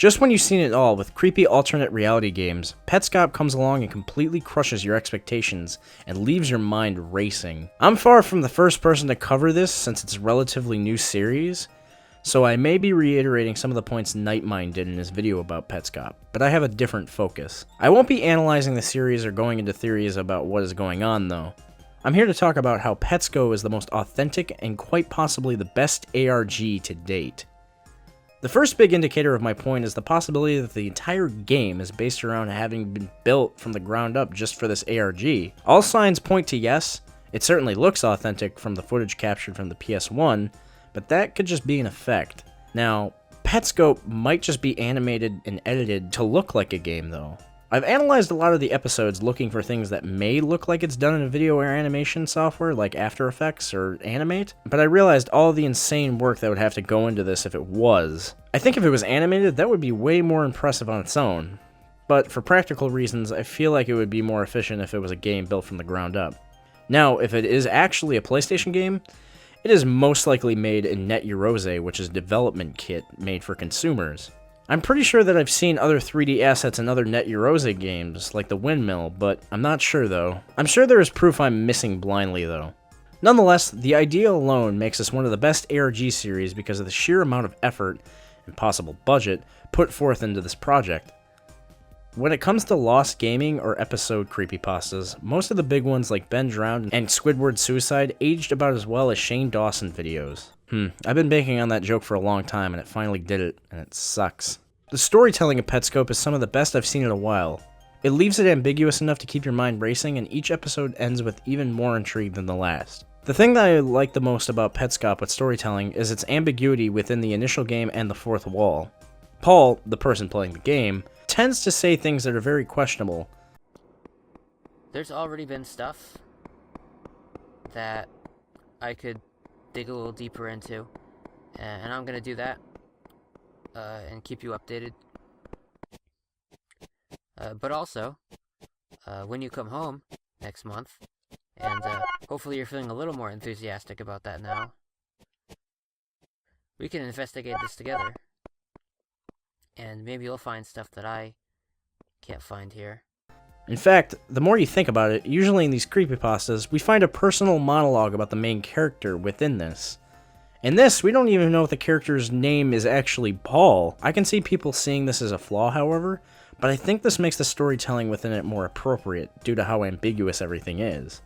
Just when you've seen it all with creepy alternate reality games, Petscop comes along and completely crushes your expectations and leaves your mind racing. I'm far from the first person to cover this since it's a relatively new series, so I may be reiterating some of the points Nightmind did in his video about Petscop, but I have a different focus. I won't be analyzing the series or going into theories about what is going on though. I'm here to talk about how Petscop is the most authentic and quite possibly the best ARG to date. The first big indicator of my point is the possibility that the entire game is based around having been built from the ground up just for this ARG. All signs point to yes, it certainly looks authentic from the footage captured from the PS1, but that could just be an effect. Now, Petscop might just be animated and edited to look like a game though. I've analyzed a lot of the episodes looking for things that may look like it's done in a video or animation software like After Effects or Animate, but I realized all the insane work that would have to go into this if it was. I think if it was animated, that would be way more impressive on its own, but for practical reasons, I feel like it would be more efficient if it was a game built from the ground up. Now, if it is actually a PlayStation game, it is most likely made in NetYurose, which is a development kit made for consumers. I'm pretty sure that I've seen other 3D assets in other NetYurose games, like the Windmill, but I'm not sure though. I'm sure there is proof I'm missing blindly though. Nonetheless, the idea alone makes this one of the best ARG series because of the sheer amount of effort and possible budget put forth into this project. When it comes to Lost Gaming or episode creepypastas, most of the big ones like Ben Drowned and Squidward Suicide aged about as well as Shane Dawson videos. I've been banking on that joke for a long time and it finally did it, and it sucks. The storytelling of Petscop is some of the best I've seen in a while. It leaves it ambiguous enough to keep your mind racing, and each episode ends with even more intrigue than the last. The thing that I like the most about Petscop with storytelling is its ambiguity within the initial game and the fourth wall. Paul, the person playing the game, tends to say things that are very questionable. There's already been stuff that I could dig a little deeper into, and I'm gonna do that and keep you updated. But also, when you come home next month, and hopefully you're feeling a little more enthusiastic about that now, we can investigate this together, and maybe you'll find stuff that I can't find here. In fact, the more you think about it, usually in these creepypastas, we find a personal monologue about the main character within this. In this, we don't even know if the character's name is actually Paul. I can see people seeing this as a flaw, however, but I think this makes the storytelling within it more appropriate due to how ambiguous everything is.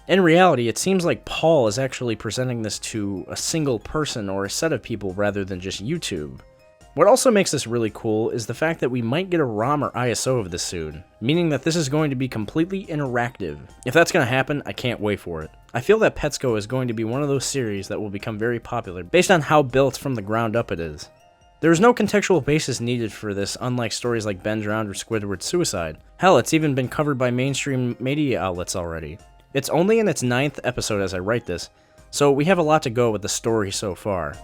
In reality, it seems like Paul is actually presenting this to a single person or a set of people rather than just YouTube. What also makes this really cool is the fact that we might get a ROM or ISO of this soon, meaning that this is going to be completely interactive. If that's going to happen, I can't wait for it. I feel that Petscop is going to be one of those series that will become very popular based on how built from the ground up it is. There is no contextual basis needed for this, unlike stories like Ben Drowned or Squidward Suicide. Hell, it's even been covered by mainstream media outlets already. It's only in its 9th episode as I write this, so we have a lot to go with the story so far.